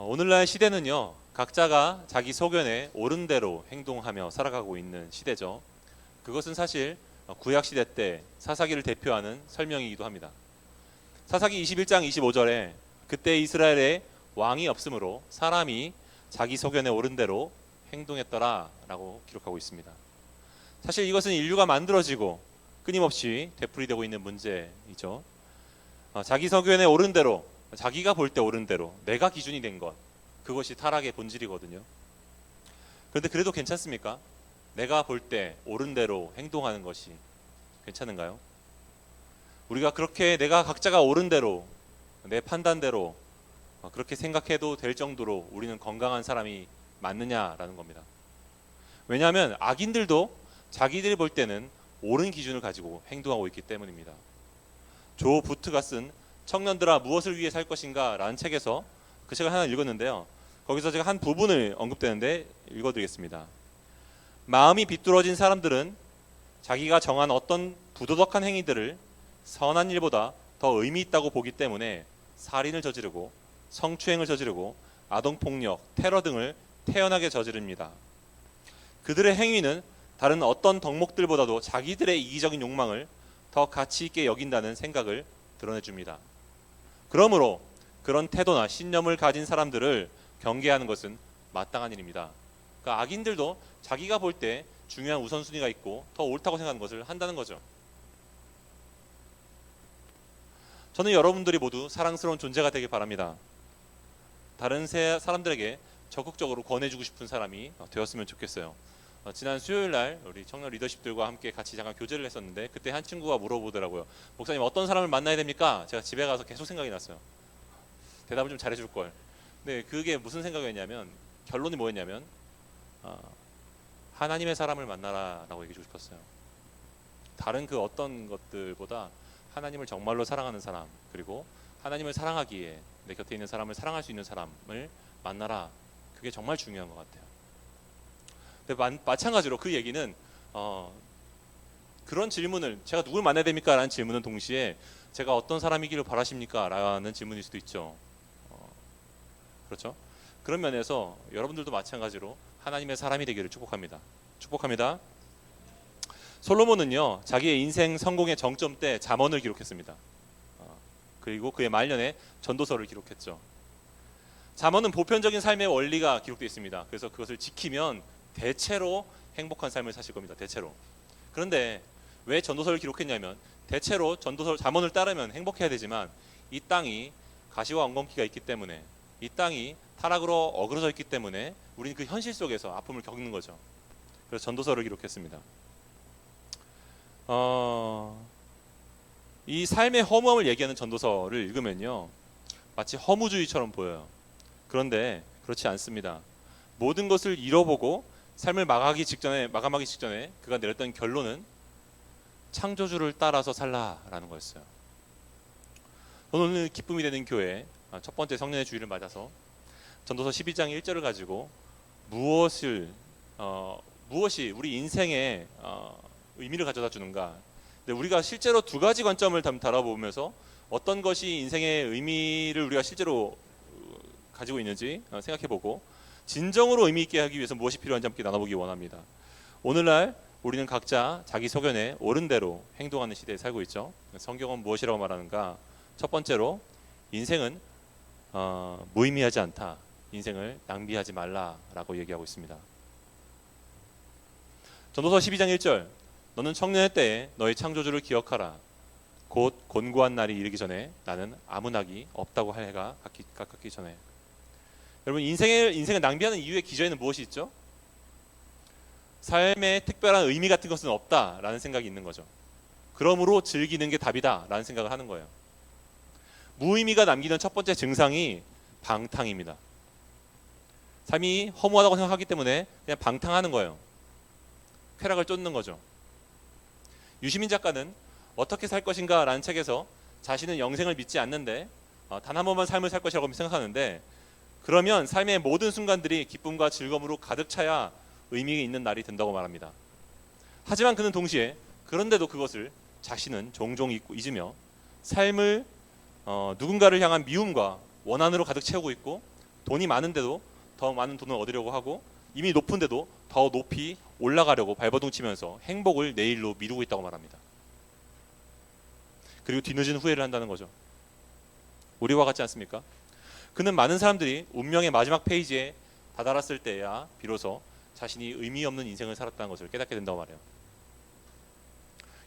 오늘날 시대는요, 각자가 자기 소견에 옳은 대로 행동하며 살아가고 있는 시대죠. 그것은 사실 구약 시대 때 사사기를 대표하는 설명이기도 합니다. 사사기 21장 25절에 그때 이스라엘에 왕이 없으므로 사람이 자기 소견에 옳은 대로 행동했더라라고 기록하고 있습니다. 사실 이것은 인류가 만들어지고 끊임없이 되풀이되고 있는 문제이죠. 자기 소견에 옳은 대로, 자기가 볼 때 옳은 대로, 내가 기준이 된 것, 그것이 타락의 본질이거든요. 그런데 그래도 괜찮습니까? 내가 볼 때 옳은 대로 행동하는 것이 괜찮은가요? 우리가 그렇게 내가 각자가 옳은 대로, 내 판단대로 그렇게 생각해도 될 정도로 우리는 건강한 사람이 맞느냐라는 겁니다. 왜냐하면 악인들도 자기들이 볼 때는 옳은 기준을 가지고 행동하고 있기 때문입니다. 조 부트가 쓴 청년들아 무엇을 위해 살 것인가 라는 책에서 그 책을 하나 읽었는데요, 거기서 제가 한 부분을 언급되는데 읽어드리겠습니다. 마음이 비뚤어진 사람들은 자기가 정한 어떤 부도덕한 행위들을 선한 일보다 더 의미 있다고 보기 때문에 살인을 저지르고 성추행을 저지르고 아동폭력, 테러 등을 태연하게 저지릅니다. 그들의 행위는 다른 어떤 덕목들보다도 자기들의 이기적인 욕망을 더 가치 있게 여긴다는 생각을 드러내줍니다. 그러므로 그런 태도나 신념을 가진 사람들을 경계하는 것은 마땅한 일입니다. 그러니까 악인들도 자기가 볼 때 중요한 우선순위가 있고 더 옳다고 생각하는 것을 한다는 거죠. 저는 여러분들이 모두 사랑스러운 존재가 되길 바랍니다. 다른 사람들에게 적극적으로 권해주고 싶은 사람이 되었으면 좋겠어요. 지난 수요일날 우리 청년 리더십들과 함께 같이 잠깐 교제를 했었는데, 그때 한 친구가 물어보더라고요. 목사님, 어떤 사람을 만나야 됩니까? 제가 집에 가서 계속 생각이 났어요. 대답을 좀 잘해줄 걸. 근데 그게 무슨 생각이었냐면, 결론이 뭐였냐면 하나님의 사람을 만나라라고 얘기해주고 싶었어요. 다른 그 어떤 것들보다 하나님을 정말로 사랑하는 사람, 그리고 하나님을 사랑하기에 내 곁에 있는 사람을 사랑할 수 있는 사람을 만나라. 그게 정말 중요한 것 같아요. 근데 마찬가지로 그 얘기는 그런 질문을, 제가 누굴 만나야 됩니까? 라는 질문은 동시에 제가 어떤 사람이기를 바라십니까? 라는 질문일 수도 있죠. 그렇죠? 그런 면에서 여러분들도 마찬가지로 하나님의 사람이 되기를 축복합니다. 축복합니다. 솔로몬은요, 자기의 인생 성공의 정점 때 잠언을 기록했습니다. 그리고 그의 말년에 전도서를 기록했죠. 잠언은 보편적인 삶의 원리가 기록되어 있습니다. 그래서 그것을 지키면 대체로 행복한 삶을 사실 겁니다. 대체로. 그런데 왜 전도서를 기록했냐면, 대체로 전도서 잠언을 따르면 행복해야 되지만 이 땅이 가시와 엉겅퀴가 있기 때문에, 이 땅이 타락으로 어그러져 있기 때문에 우리는 그 현실 속에서 아픔을 겪는 거죠. 그래서 전도서를 기록했습니다. 이 삶의 허무함을 얘기하는 전도서를 읽으면요, 마치 허무주의처럼 보여요. 그런데 그렇지 않습니다. 모든 것을 잃어보고 삶을 마감하기 직전에 그가 내렸던 결론은 창조주를 따라서 살라라는 거였어요. 오늘 기쁨이 되는 교회 첫 번째 성년의 주일을 맞아서 전도서 12장 1절을 가지고 무엇이 우리 인생에 의미를 가져다 주는가. 근데 우리가 실제로 두 가지 관점을 다뤄보면서 어떤 것이 인생의 의미를 우리가 실제로 가지고 있는지 생각해보고 진정으로 의미 있게 하기 위해서 무엇이 필요한지 함께 나눠보기 원합니다. 오늘날 우리는 각자 자기 소견에 옳은 대로 행동하는 시대에 살고 있죠. 성경은 무엇이라고 말하는가? 첫 번째로 인생은 무의미하지 않다. 인생을 낭비하지 말라라고 얘기하고 있습니다. 전도서 12장 1절, 너는 청년의 때에 너의 창조주를 기억하라. 곧 곤고한 날이 이르기 전에 나는 아무 낙이 없다고 할 해가 가깝기 전에. 여러분, 인생을 낭비하는 이유의 기저에는 무엇이 있죠? 삶에 특별한 의미 같은 것은 없다라는 생각이 있는 거죠. 그러므로 즐기는 게 답이다라는 생각을 하는 거예요. 무의미가 남기는 첫 번째 증상이 방탕입니다. 삶이 허무하다고 생각하기 때문에 그냥 방탕하는 거예요. 쾌락을 쫓는 거죠. 유시민 작가는 어떻게 살 것인가 라는 책에서 자신은 영생을 믿지 않는데 단 한 번만 삶을 살 것이라고 생각하는데, 그러면 삶의 모든 순간들이 기쁨과 즐거움으로 가득 차야 의미 있는 날이 된다고 말합니다. 하지만 그는 동시에 그런데도 그것을 자신은 종종 잊으며 삶을 누군가를 향한 미움과 원한으로 가득 채우고 있고 돈이 많은데도 더 많은 돈을 얻으려고 하고 이미 높은데도 더 높이 올라가려고 발버둥 치면서 행복을 내일로 미루고 있다고 말합니다. 그리고 뒤늦은 후회를 한다는 거죠. 우리와 같지 않습니까? 그는 많은 사람들이 운명의 마지막 페이지에 다다랐을 때야 비로소 자신이 의미 없는 인생을 살았다는 것을 깨닫게 된다고 말해요.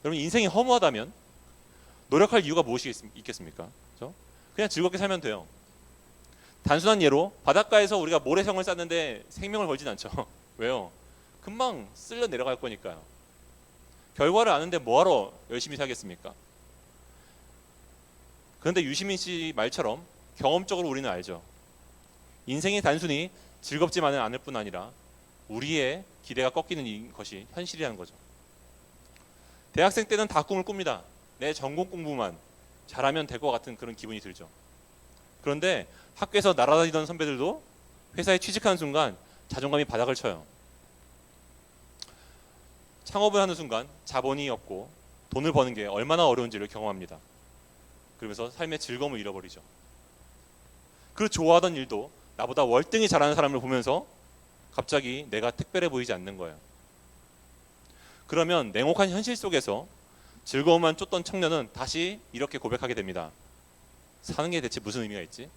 여러분, 인생이 허무하다면 노력할 이유가 무엇이 있겠습니까? 그렇죠? 그냥 즐겁게 살면 돼요. 단순한 예로 바닷가에서 우리가 모래성을 쌓는데 생명을 걸진 않죠. 왜요? 금방 쓸려 내려갈 거니까요. 결과를 아는데 뭐하러 열심히 살겠습니까? 그런데 유시민 씨 말처럼 경험적으로 우리는 알죠. 인생이 단순히 즐겁지만은 않을 뿐 아니라 우리의 기대가 꺾이는 것이 현실이라는 거죠. 대학생 때는 다 꿈을 꿉니다. 내 전공 공부만 잘하면 될 것 같은 그런 기분이 들죠. 그런데 학교에서 날아다니던 선배들도 회사에 취직하는 순간 자존감이 바닥을 쳐요. 창업을 하는 순간 자본이 없고 돈을 버는 게 얼마나 어려운지를 경험합니다. 그러면서 삶의 즐거움을 잃어버리죠. 그 좋아하던 일도 나보다 월등히 잘하는 사람을 보면서 갑자기 내가 특별해 보이지 않는 거예요. 그러면 냉혹한 현실 속에서 즐거움만 쫓던 청년은 다시 이렇게 고백하게 됩니다. 사는 게 대체 무슨 의미가 있지?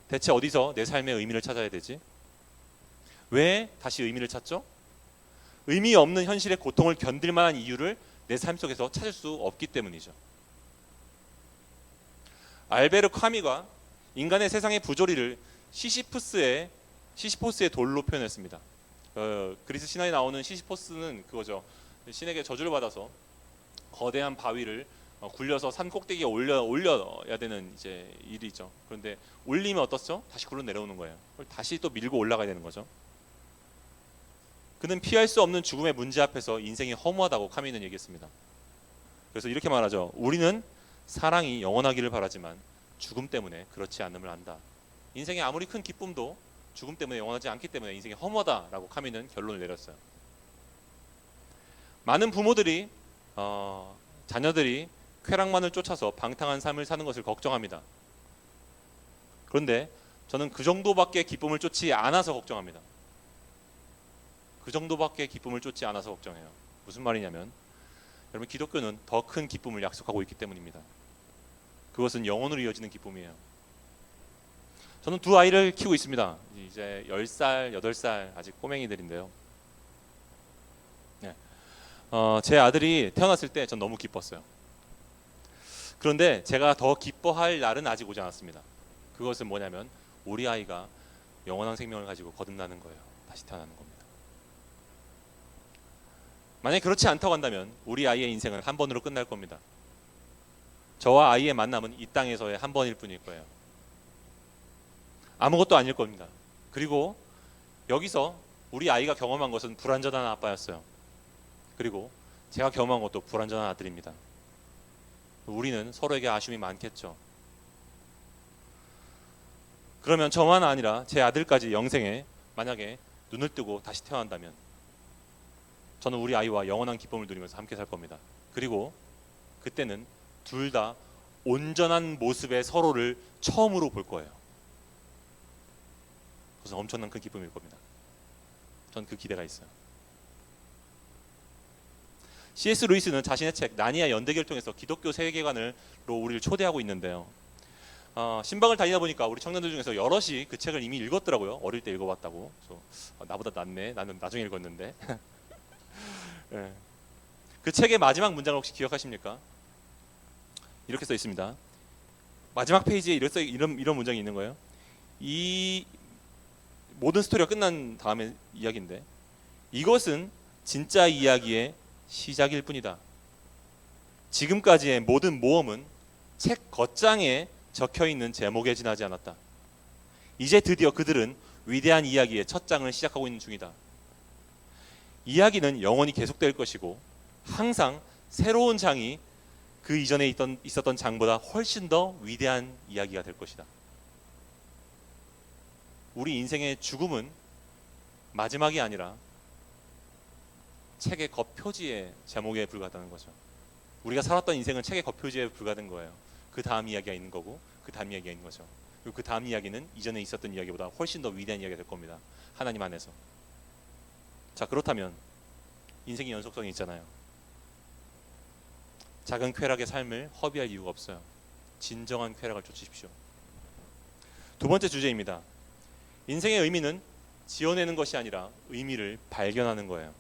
대체 어디서 내 삶의 의미를 찾아야 되지? 왜 다시 의미를 찾죠? 의미 없는 현실의 고통을 견딜 만한 이유를 내 삶 속에서 찾을 수 없기 때문이죠. 알베르 카미가 인간의 세상의 부조리를 시시포스의 돌로 표현했습니다. 그리스 신화에 나오는 시시포스는 그거죠. 신에게 저주를 받아서 거대한 바위를 굴려서 산 꼭대기에 올려야 되는 이제 일이죠. 그런데 올리면 어떻죠? 다시 굴러 내려오는 거예요. 그걸 다시 또 밀고 올라가야 되는 거죠. 그는 피할 수 없는 죽음의 문제 앞에서 인생이 허무하다고 카미는 얘기했습니다. 그래서 이렇게 말하죠. 우리는 사랑이 영원하기를 바라지만 죽음 때문에 그렇지 않음을 안다. 인생의 아무리 큰 기쁨도 죽음 때문에 영원하지 않기 때문에 인생이 허무하다라고 카미는 결론을 내렸어요. 많은 부모들이 자녀들이 쾌락만을 쫓아서 방탕한 삶을 사는 것을 걱정합니다. 그런데 저는 그 정도밖에 기쁨을 쫓지 않아서 걱정합니다. 그 정도밖에 기쁨을 쫓지 않아서 걱정해요. 무슨 말이냐면 여러분, 기독교는 더 큰 기쁨을 약속하고 있기 때문입니다. 그것은 영원으로 이어지는 기쁨이에요. 저는 두 아이를 키우고 있습니다. 이제 10살, 8살 아직 꼬맹이들인데요. 네. 제 아들이 태어났을 때 전 너무 기뻤어요. 그런데 제가 더 기뻐할 날은 아직 오지 않았습니다. 그것은 뭐냐면 우리 아이가 영원한 생명을 가지고 거듭나는 거예요. 다시 태어나는 겁니다. 만약에 그렇지 않다고 한다면 우리 아이의 인생은 한 번으로 끝날 겁니다. 저와 아이의 만남은 이 땅에서의 한 번일 뿐일 거예요. 아무것도 아닐 겁니다. 그리고 여기서 우리 아이가 경험한 것은 불완전한 아빠였어요. 그리고 제가 경험한 것도 불완전한 아들입니다. 우리는 서로에게 아쉬움이 많겠죠. 그러면 저만 아니라 제 아들까지 영생에 만약에 눈을 뜨고 다시 태어난다면 저는 우리 아이와 영원한 기쁨을 누리면서 함께 살 겁니다. 그리고 그때는 둘 다 온전한 모습의 서로를 처음으로 볼 거예요. 그래서 엄청난 큰 기쁨일 겁니다. 전 그 기대가 있어요. C.S. 루이스는 자신의 책 나니아 연대기를 통해서 기독교 세계관으로 우리를 초대하고 있는데요. 신방을 다니다 보니까 우리 청년들 중에서 여럿이 그 책을 이미 읽었더라고요. 어릴 때 읽어봤다고. 그래서 나보다 낫네. 나는 나중에 읽었는데. 네. 그 책의 마지막 문장을 혹시 기억하십니까? 이렇게 써 있습니다. 마지막 페이지에 이런 문장이 있는 거예요. 이 모든 스토리가 끝난 다음에 이야기인데 이것은 진짜 이야기의 시작일 뿐이다. 지금까지의 모든 모험은 책 겉장에 적혀있는 제목에 지나지 않았다. 이제 드디어 그들은 위대한 이야기의 첫 장을 시작하고 있는 중이다. 이야기는 영원히 계속될 것이고 항상 새로운 장이 그 이전에 있었던 장보다 훨씬 더 위대한 이야기가 될 것이다. 우리 인생의 죽음은 마지막이 아니라 책의 겉표지의 제목에 불과하다는 거죠. 우리가 살았던 인생은 책의 겉표지에 불과된 거예요. 그 다음 이야기가 있는 거고 그 다음 이야기가 있는 거죠. 그리고 그 다음 이야기는 이전에 있었던 이야기보다 훨씬 더 위대한 이야기가 될 겁니다. 하나님 안에서. 자, 그렇다면 인생의 연속성이 있잖아요. 작은 쾌락의 삶을 허비할 이유가 없어요. 진정한 쾌락을 쫓으십시오. 두 번째 주제입니다. 인생의 의미는 지어내는 것이 아니라 의미를 발견하는 거예요.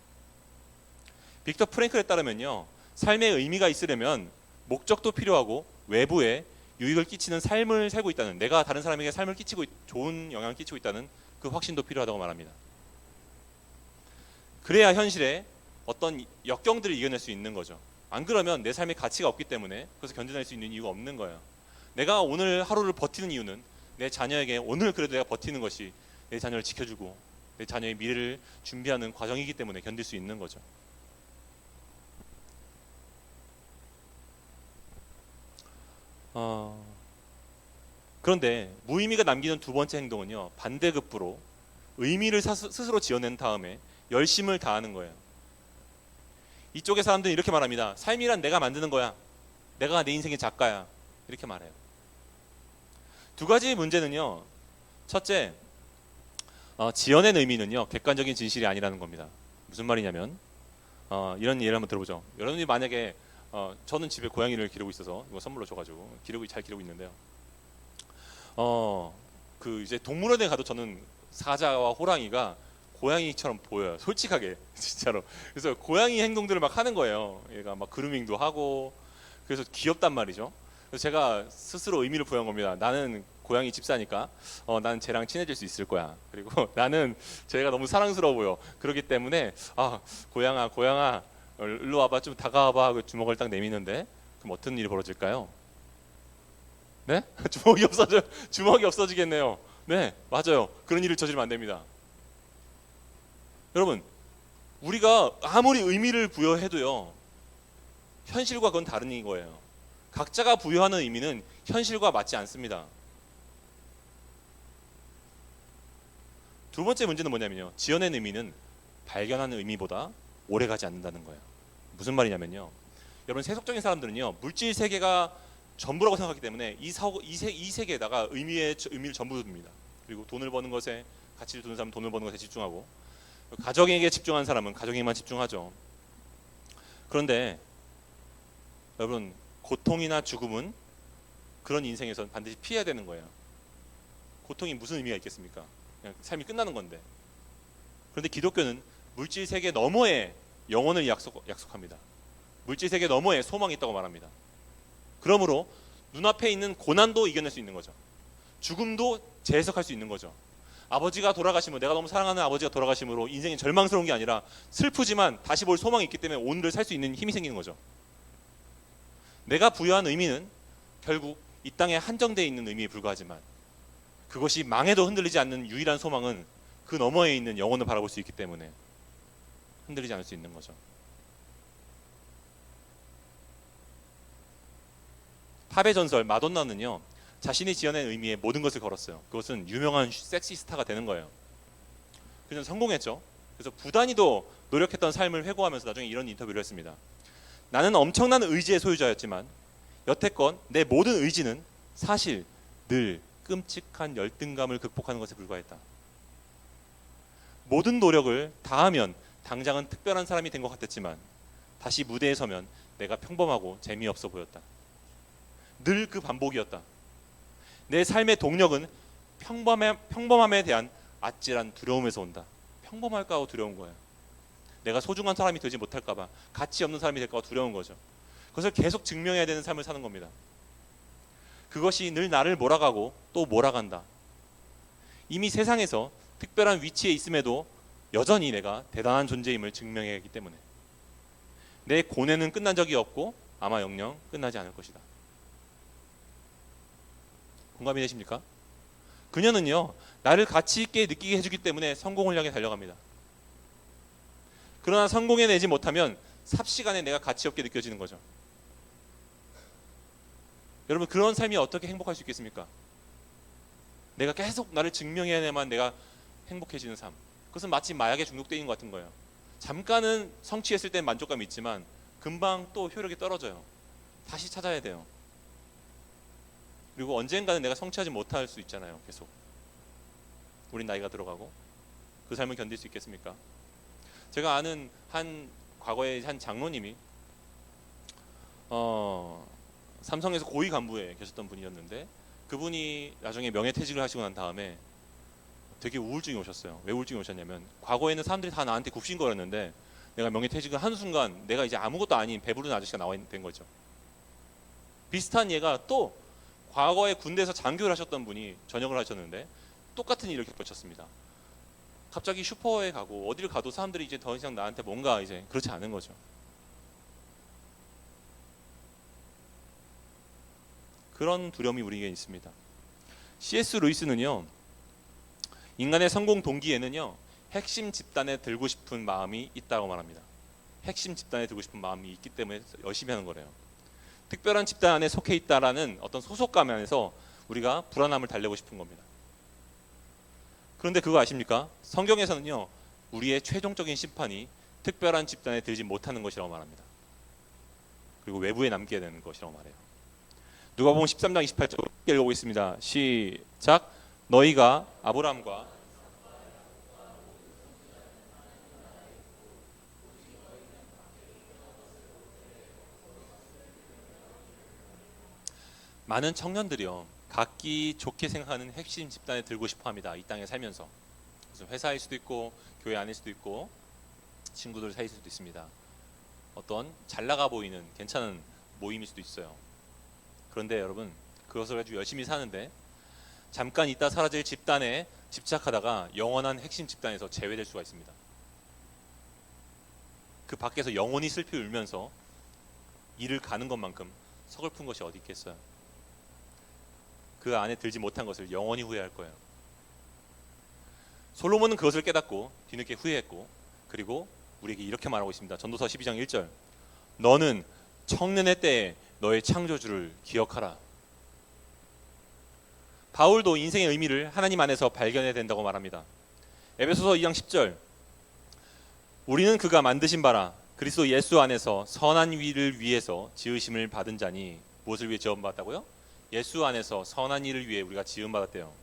빅터 프랭클에 따르면요, 삶의 의미가 있으려면 목적도 필요하고 외부에 유익을 끼치는 삶을 살고 있다는, 내가 다른 사람에게 삶을 끼치고 좋은 영향을 끼치고 있다는 그 확신도 필요하다고 말합니다. 그래야 현실에 어떤 역경들을 이겨낼 수 있는 거죠. 안 그러면 내 삶의 가치가 없기 때문에 그래서 견뎌낼 수 있는 이유가 없는 거예요. 내가 오늘 하루를 버티는 이유는 내 자녀에게 오늘 그래도 내가 버티는 것이 내 자녀를 지켜주고 내 자녀의 미래를 준비하는 과정이기 때문에 견딜 수 있는 거죠. 그런데 무의미가 남기는 두 번째 행동은요, 반대급부로 의미를 스스로 지어낸 다음에 열심을 다하는 거예요. 이쪽의 사람들은 이렇게 말합니다. 삶이란 내가 만드는 거야. 내가 내 인생의 작가야. 이렇게 말해요. 두 가지 문제는요, 첫째, 지어낸 의미는요 객관적인 진실이 아니라는 겁니다. 무슨 말이냐면 이런 예를 한번 들어보죠. 여러분이 만약에 저는 집에 고양이를 기르고 있어서 이거 선물로 줘가지고 잘 기르고 있는데요. 그 이제 동물원에 가도 저는 사자와 호랑이가 고양이처럼 보여요. 솔직하게 진짜로. 그래서 고양이 행동들을 막 하는 거예요. 얘가 막 그루밍도 하고 그래서 귀엽단 말이죠. 그래서 제가 스스로 의미를 부여한 겁니다. 나는 고양이 집사니까 나는 쟤랑 친해질 수 있을 거야. 그리고 나는 쟤가 너무 사랑스러워 보여. 그렇기 때문에 고양아 일로 와봐, 좀 다가와봐 하고 주먹을 딱 내미는데 그럼 어떤 일이 벌어질까요? 네? 주먹이 없어지겠네요. 네, 맞아요. 그런 일을 저지르면 안 됩니다. 여러분, 우리가 아무리 의미를 부여해도요 현실과 그건 다른 거예요. 각자가 부여하는 의미는 현실과 맞지 않습니다. 두 번째 문제는 뭐냐면요, 지어낸 의미는 발견하는 의미보다 오래가지 않는다는 거예요. 무슨 말이냐면요, 여러분 세속적인 사람들은요 물질 세계가 전부라고 생각하기 때문에 이 세계에다가 의미를 전부 둡니다. 그리고 돈을 버는 것에, 가치를 두는 사람은 돈을 버는 것에 집중하고, 가정에게 집중하는 사람은 가정에만 집중하죠. 그런데 여러분, 고통이나 죽음은 그런 인생에선 반드시 피해야 되는 거예요. 고통이 무슨 의미가 있겠습니까? 그냥 삶이 끝나는 건데. 그런데 기독교는 물질 세계 너머에 영혼을 약속합니다. 물질 세계 너머에 소망이 있다고 말합니다. 그러므로 눈앞에 있는 고난도 이겨낼 수 있는 거죠. 죽음도 재해석할 수 있는 거죠. 아버지가 돌아가심으로, 내가 너무 사랑하는 아버지가 돌아가심으로 인생이 절망스러운 게 아니라 슬프지만 다시 볼 소망이 있기 때문에 오늘을 살 수 있는 힘이 생기는 거죠. 내가 부여한 의미는 결국 이 땅에 한정되어 있는 의미에 불과하지만 그것이 망해도 흔들리지 않는 유일한 소망은 그 너머에 있는 영혼을 바라볼 수 있기 때문에 흔들리지 않을 수 있는 거죠. 팝의 전설 마돈나는요 자신이 지어낸 의미에 모든 것을 걸었어요. 그것은 유명한 섹시 스타가 되는 거예요. 그는 성공했죠. 그래서 부단히도 노력했던 삶을 회고하면서 나중에 이런 인터뷰를 했습니다. 나는 엄청난 의지의 소유자였지만 여태껏 내 모든 의지는 사실 늘 끔찍한 열등감을 극복하는 것에 불과했다. 모든 노력을 다하면 당장은 특별한 사람이 된 것 같았지만 다시 무대에 서면 내가 평범하고 재미없어 보였다. 늘 그 반복이었다. 내 삶의 동력은 평범함에 대한 아찔한 두려움에서 온다. 평범할까 봐 두려운 거예요. 내가 소중한 사람이 되지 못할까 봐, 가치 없는 사람이 될까 봐 두려운 거죠. 그것을 계속 증명해야 되는 삶을 사는 겁니다. 그것이 늘 나를 몰아가고 또 몰아간다. 이미 세상에서 특별한 위치에 있음에도 여전히 내가 대단한 존재임을 증명해야 하기 때문에 내 고뇌는 끝난 적이 없고 아마 영영 끝나지 않을 것이다. 공감이 되십니까? 그녀는요 나를 가치 있게 느끼게 해주기 때문에 성공을 향해 달려갑니다. 그러나 성공해내지 못하면 삽시간에 내가 가치 없게 느껴지는 거죠. 여러분, 그런 삶이 어떻게 행복할 수 있겠습니까? 내가 계속 나를 증명해야만 내가 행복해지는 삶, 그것은 마치 마약에 중독되어 있는 것 같은 거예요. 잠깐은 성취했을 때 만족감이 있지만 금방 또 효력이 떨어져요. 다시 찾아야 돼요. 그리고 언젠가는 내가 성취하지 못할 수 있잖아요. 계속 우린 나이가 들어가고 그 삶을 견딜 수 있겠습니까? 제가 아는 한 과거에 한 장로님이 삼성에서 고위 간부에 계셨던 분이었는데 그분이 나중에 명예퇴직을 하시고 난 다음에 되게 우울증이 오셨어요. 왜 우울증이 오셨냐면 과거에는 사람들이 다 나한테 굽신거렸는데 내가 명예퇴직을 하는 순간 내가 이제 아무것도 아닌 배부른 아저씨가 나와 된 거죠. 비슷한 예가 또 과거에 군대에서 장교를 하셨던 분이 전역을 하셨는데 똑같은 일을 겪으셨습니다. 갑자기 슈퍼에 가고 어디를 가도 사람들이 이제 더 이상 나한테 뭔가 이제 그렇지 않은 거죠. 그런 두려움이 우리에게 있습니다. C.S. 루이스는요, 인간의 성공 동기에는요, 핵심 집단에 들고 싶은 마음이 있다고 말합니다. 핵심 집단에 들고 싶은 마음이 있기 때문에 열심히 하는 거래요. 특별한 집단 안에 속해 있다라는 어떤 소속감 안에서 우리가 불안함을 달래고 싶은 겁니다. 그런데 그거 아십니까? 성경에서는요, 우리의 최종적인 심판이 특별한 집단에 들지 못하는 것이라고 말합니다. 그리고 외부에 남게 되는 것이라고 말해요. 누가복음 13장 28절 읽어보겠습니다. 시작. 너희가 아브라함과 많은 청년들이요, 각기 좋게 생각하는 핵심 집단에 들고 싶어합니다. 이 땅에 살면서. 그래서 회사일 수도 있고 교회 안일 수도 있고 친구들 사이일 수도 있습니다. 어떤 잘 나가 보이는 괜찮은 모임일 수도 있어요. 그런데 여러분, 그것을 가지고 열심히 사는데 잠깐 있다 사라질 집단에 집착하다가 영원한 핵심 집단에서 제외될 수가 있습니다. 그 밖에서 영원히 슬피 울면서 이를 가는 것만큼 서글픈 것이 어디 있겠어요. 그 안에 들지 못한 것을 영원히 후회할 거예요. 솔로몬은 그것을 깨닫고 뒤늦게 후회했고, 그리고 우리에게 이렇게 말하고 있습니다. 전도서 12장 1절. 너는 청년의 때에 너의 창조주를 기억하라. 바울도 인생의 의미를 하나님 안에서 발견해야 된다고 말합니다. 에베소서 2장 10절. 우리는 그가 만드신 바라 그리스도 예수 안에서 선한 일을 위해서 지으심을 받은 자니. 무엇을 위해 지음받았다고요? 예수 안에서 선한 일을 위해 우리가 지음받았대요.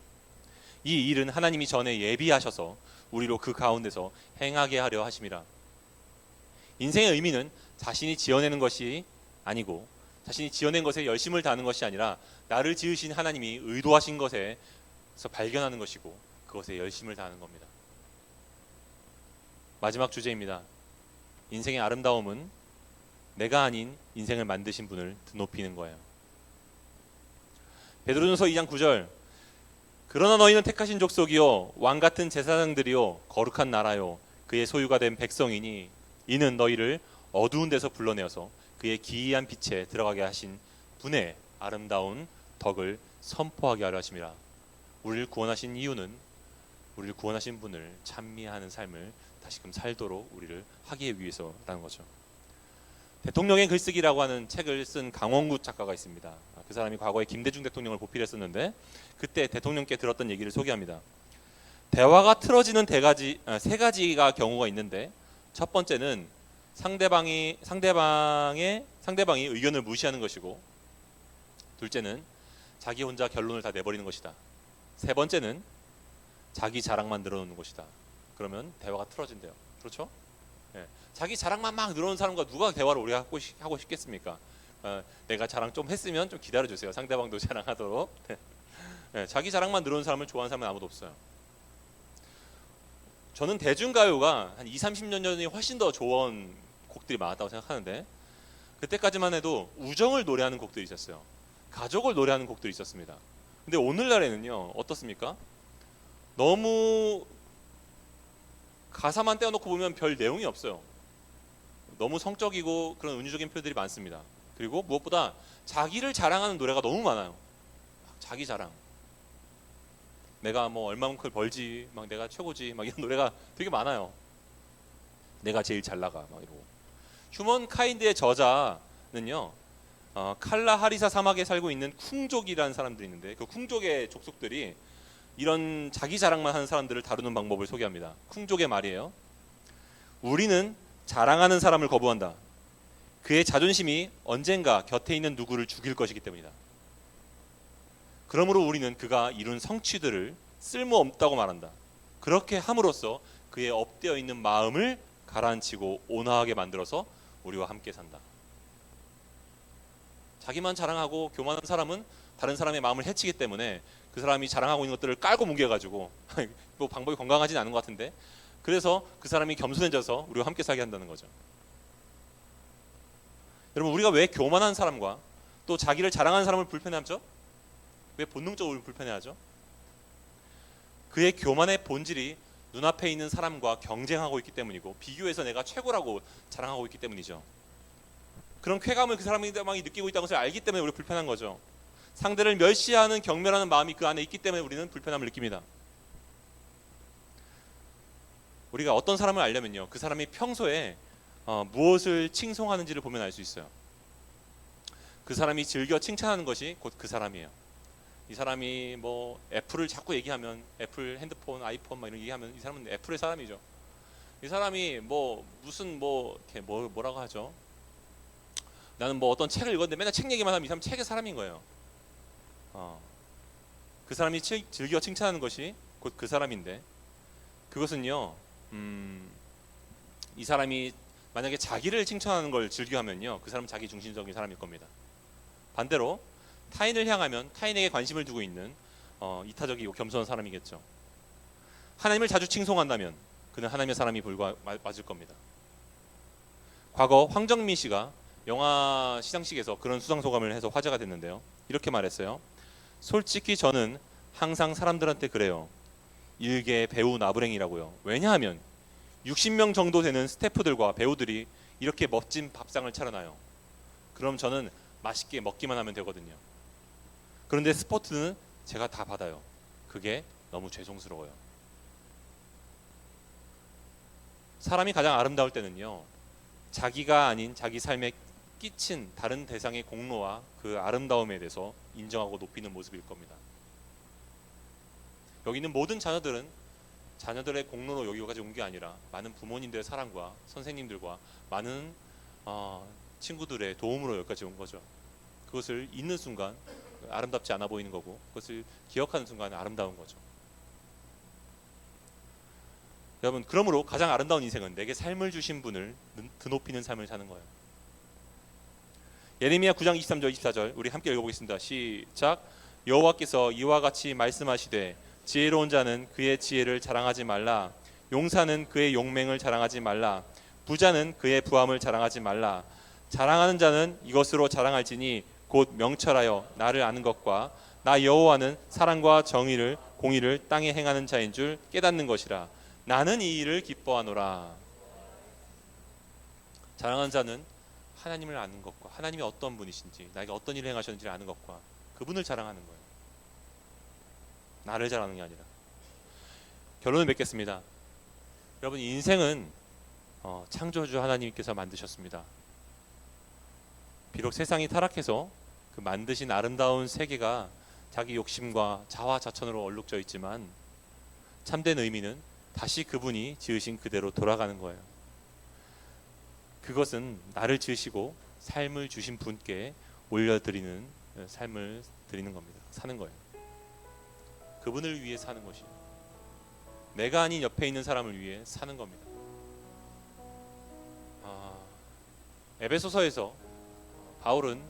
이 일은 하나님이 전에 예비하셔서 우리로 그 가운데서 행하게 하려 하심이라. 인생의 의미는 자신이 지어내는 것이 아니고, 자신이 지어낸 것에 열심을 다하는 것이 아니라 나를 지으신 하나님이 의도하신 것에서 발견하는 것이고, 그것에 열심을 다하는 겁니다. 마지막 주제입니다. 인생의 아름다움은 내가 아닌 인생을 만드신 분을 드높이는 거예요. 베드로전서 2장 9절. 그러나 너희는 택하신 족속이요 왕같은 제사장들이요 거룩한 나라요 그의 소유가 된 백성이니 이는 너희를 어두운 데서 불러내어서 그의 기이한 빛에 들어가게 하신 분의 아름다운 덕을 선포하게 하려 하심이라. 우리를 구원하신 이유는 우리를 구원하신 분을 찬미하는 삶을 다시금 살도록 우리를 하기 위해서라는 거죠. 대통령의 글쓰기라고 하는 책을 쓴 강원구 작가가 있습니다. 그 사람이 과거에 김대중 대통령을 보필했었는데 그때 대통령께 들었던 얘기를 소개합니다. 대화가 틀어지는 세 가지가 경우가 있는데, 첫 번째는 상대방이 의견을 무시하는 것이고, 둘째는 자기 혼자 결론을 다 내버리는 것이다. 세 번째는 자기 자랑만 늘어놓는 것이다. 그러면 대화가 틀어진대요. 그렇죠? 네. 자기 자랑만 막 늘어놓는 사람과 누가 대화를 오래 하고 싶겠습니까? 내가 자랑 좀 했으면 좀 기다려주세요. 상대방도 자랑하도록. 네. 자기 자랑만 늘어놓는 사람을 좋아하는 사람은 아무도 없어요. 저는 대중가요가 한 20-30년 전에 훨씬 더 좋은 곡들이 많았다고 생각하는데, 그때까지만 해도 우정을 노래하는 곡들이 있었어요. 가족을 노래하는 곡들이 있었습니다. 근데 오늘날에는요, 어떻습니까? 너무 가사만 떼어놓고 보면 별 내용이 없어요. 너무 성적이고 그런 은유적인 표현들이 많습니다. 그리고 무엇보다 자기를 자랑하는 노래가 너무 많아요. 자기 자랑. 내가 뭐 얼마만큼 벌지, 막 내가 최고지, 막 이런 노래가 되게 많아요. 내가 제일 잘 나가, 막 이러고. 휴먼 카인드의 저자는요, 칼라하리사 사막에 살고 있는 쿵족이라는 사람들이 있는데, 그 쿵족의 족속들이 이런 자기 자랑만 하는 사람들을 다루는 방법을 소개합니다. 쿵족의 말이에요. 우리는 자랑하는 사람을 거부한다. 그의 자존심이 언젠가 곁에 있는 누구를 죽일 것이기 때문이다. 그러므로 우리는 그가 이룬 성취들을 쓸모없다고 말한다. 그렇게 함으로써 그의 업되어 있는 마음을 가라앉히고 온화하게 만들어서 우리와 함께 산다. 자기만 자랑하고 교만한 사람은 다른 사람의 마음을 해치기 때문에 그 사람이 자랑하고 있는 것들을 깔고 뭉개가지고 뭐 방법이 건강하진 않은 것 같은데, 그래서 그 사람이 겸손해져서 우리와 함께 살게 한다는 거죠. 여러분, 우리가 왜 교만한 사람과 또 자기를 자랑하는 사람을 불편해하죠? 왜 본능적으로 불편해하죠? 그의 교만의 본질이 눈앞에 있는 사람과 경쟁하고 있기 때문이고 비교해서 내가 최고라고 자랑하고 있기 때문이죠. 그런 쾌감을 그 사람이 느끼고 있다는 것을 알기 때문에 우리가 불편한 거죠. 상대를 멸시하는 경멸하는 마음이 그 안에 있기 때문에 우리는 불편함을 느낍니다. 우리가 어떤 사람을 알려면요, 그 사람이 평소에 무엇을 칭송하는지를 보면 알 수 있어요. 그 사람이 즐겨 칭찬하는 것이 곧 그 사람이에요. 이 사람이 뭐 애플을 자꾸 얘기하면, 애플 핸드폰, 아이폰 막 이런 얘기하면 이 사람은 애플의 사람이죠. 이 사람이 뭐 무슨 뭐 이렇게 뭐라고 하죠? 나는 뭐 어떤 책을 읽었는데 맨날 책 얘기만 하면 이 사람 책의 사람인 거예요. 그 사람이 즐겨 칭찬하는 것이 곧 그 사람인데, 그것은요, 이 사람이 만약에 자기를 칭찬하는 걸 즐겨하면요, 그 사람은 자기 중심적인 사람일 겁니다. 반대로 타인을 향하면 타인에게 관심을 두고 있는 이타적이고 겸손한 사람이겠죠. 하나님을 자주 칭송한다면 그는 하나님의 사람이 맞을 겁니다. 과거 황정민 씨가 영화 시상식에서 그런 수상소감을 해서 화제가 됐는데요, 이렇게 말했어요. 솔직히 저는 항상 사람들한테 그래요. 일개 배우 나부랭이라고요. 왜냐하면 60명 정도 되는 스태프들과 배우들이 이렇게 멋진 밥상을 차려놔요. 그럼 저는 맛있게 먹기만 하면 되거든요. 그런데 스포트는 제가 다 받아요. 그게 너무 죄송스러워요. 사람이 가장 아름다울 때는요, 자기가 아닌 자기 삶에 끼친 다른 대상의 공로와 그 아름다움에 대해서 인정하고 높이는 모습일 겁니다. 여기 있는 모든 자녀들은 자녀들의 공로로 여기까지 온 게 아니라 많은 부모님들의 사랑과 선생님들과 많은 친구들의 도움으로 여기까지 온 거죠. 그것을 잊는 순간 아름답지 않아 보이는 거고, 그것을 기억하는 순간 아름다운 거죠. 여러분, 그러므로 가장 아름다운 인생은 내게 삶을 주신 분을 드높이는 삶을 사는 거예요. 예레미야 9장 23절 24절 우리 함께 읽어보겠습니다. 시작. 여호와께서 이와 같이 말씀하시되 지혜로운 자는 그의 지혜를 자랑하지 말라. 용사는 그의 용맹을 자랑하지 말라. 부자는 그의 부함을 자랑하지 말라. 자랑하는 자는 이것으로 자랑할지니 곧 명철하여 나를 아는 것과 나 여호와는 사랑과 정의를 공의를 땅에 행하는 자인 줄 깨닫는 것이라. 나는 이 일을 기뻐하노라. 자랑하는 자는 하나님을 아는 것과 하나님이 어떤 분이신지, 나에게 어떤 일을 행하셨는지를 아는 것과 그분을 자랑하는 거예요. 나를 자랑하는 게 아니라. 결론을 맺겠습니다. 여러분, 인생은 창조주 하나님께서 만드셨습니다. 비록 세상이 타락해서 그 만드신 아름다운 세계가 자기 욕심과 자화자찬으로 얼룩져 있지만 참된 의미는 다시 그분이 지으신 그대로 돌아가는 거예요. 그것은 나를 지으시고 삶을 주신 분께 올려드리는 삶을 드리는 겁니다. 사는 거예요. 그분을 위해 사는 것이에요. 내가 아닌 옆에 있는 사람을 위해 사는 겁니다. 에베소서에서 바울은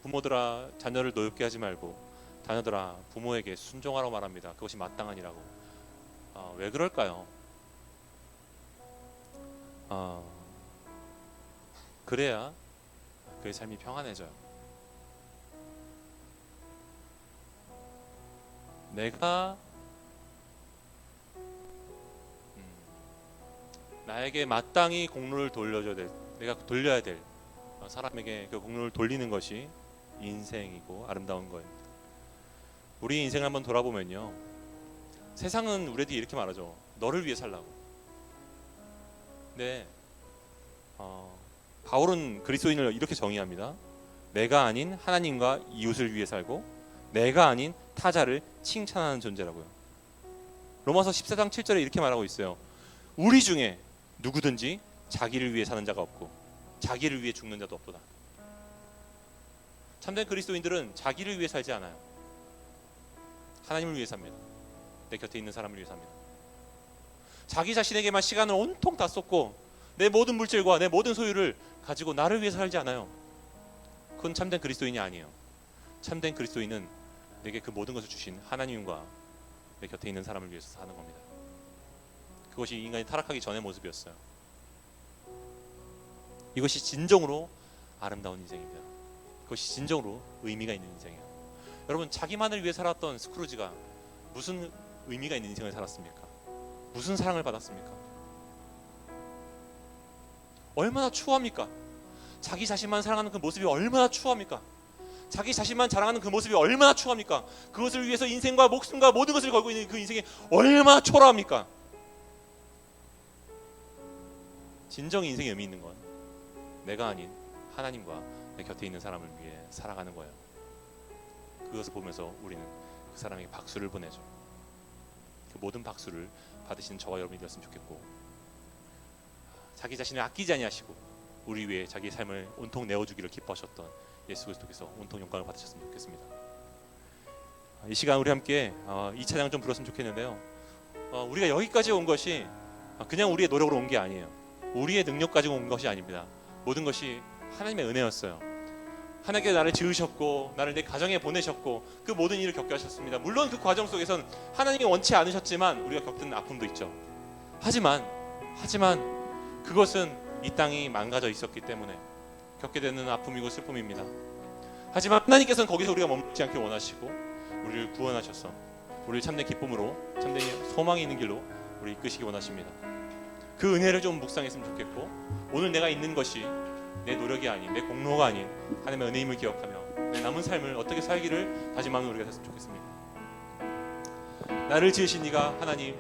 부모들아 자녀를 노엽게 하지 말고 자녀들아 부모에게 순종하라고 말합니다. 그것이 마땅하니라고. 왜 그럴까요? 그래야 그의 삶이 평안해져요. 내가 나에게 마땅히 공로를 돌려줘야 될, 내가 돌려야 될 사람에게 그 공로를 돌리는 것이 인생이고 아름다운 거예요. 우리 인생을 한번 돌아보면요, 세상은 우리에게 이렇게 말하죠. 너를 위해 살라고. 근데 바울은 그리스도인을 이렇게 정의합니다. 내가 아닌 하나님과 이웃을 위해 살고 내가 아닌 타자를 칭찬하는 존재라고요. 로마서 14장 7절에 이렇게 말하고 있어요. 우리 중에 누구든지 자기를 위해 사는 자가 없고 자기를 위해 죽는 자도 없도다. 참된 그리스도인들은 자기를 위해 살지 않아요. 하나님을 위해 삽니다. 내 곁에 있는 사람을 위해 삽니다. 자기 자신에게만 시간을 온통 다 쏟고 내 모든 물질과 내 모든 소유를 가지고 나를 위해서 살지 않아요. 그건 참된 그리스도인이 아니에요. 참된 그리스도인은 내게 그 모든 것을 주신 하나님과 내 곁에 있는 사람을 위해서 사는 겁니다. 그것이 인간이 타락하기 전의 모습이었어요. 이것이 진정으로 아름다운 인생입니다. 그것이 진정으로 의미가 있는 인생이에요. 여러분, 자기만을 위해 살았던 스크루지가 무슨 의미가 있는 인생을 살았습니까? 무슨 사랑을 받았습니까? 얼마나 추합니까? 자기 자신만 사랑하는 그 모습이 얼마나 추합니까? 자기 자신만 자랑하는 그 모습이 얼마나 추합니까? 그것을 위해서 인생과 목숨과 모든 것을 걸고 있는 그 인생이 얼마나 초라합니까? 진정 인생의 의미 있는 건 내가 아닌 하나님과 내 곁에 있는 사람을 위해 살아가는 거예요. 그것을 보면서 우리는 그 사람에게 박수를 보내죠. 그 모든 박수를 받으시는 저와 여러분이 되었으면 좋겠고, 자기 자신을 아끼지 아니하시고 우리 위해 자기의 삶을 온통 내어주기를 기뻐하셨던 예수 그리스도께서 온통 영광을 받으셨으면 좋겠습니다. 이 시간 우리 함께 이 찬양 좀 불렀으면 좋겠는데요. 우리가 여기까지 온 것이 그냥 우리의 노력으로 온 게 아니에요. 우리의 능력 가지고 온 것이 아닙니다. 모든 것이 하나님의 은혜였어요. 하나님께서 나를 지으셨고 나를 내 가정에 보내셨고 그 모든 일을 겪게 하셨습니다. 물론 그 과정 속에선 하나님이 원치 않으셨지만 우리가 겪는 아픔도 있죠. 하지만 그것은 이 땅이 망가져 있었기 때문에 겪게 되는 아픔이고 슬픔입니다. 하지만 하나님께서는 거기서 우리가 멈추지 않길 원하시고 우리를 구원하셔서 우리를 참된 기쁨으로, 참된 소망이 있는 길로 우리 이끄시기 원하십니다. 그 은혜를 좀 묵상했으면 좋겠고, 오늘 내가 있는 것이 내 노력이 아닌, 내 공로가 아닌 하나님의 은혜임을 기억하며 내 남은 삶을 어떻게 살기를 다짐하는 우리가 됐으면 좋겠습니다. 나를 지으신 이가 하나님,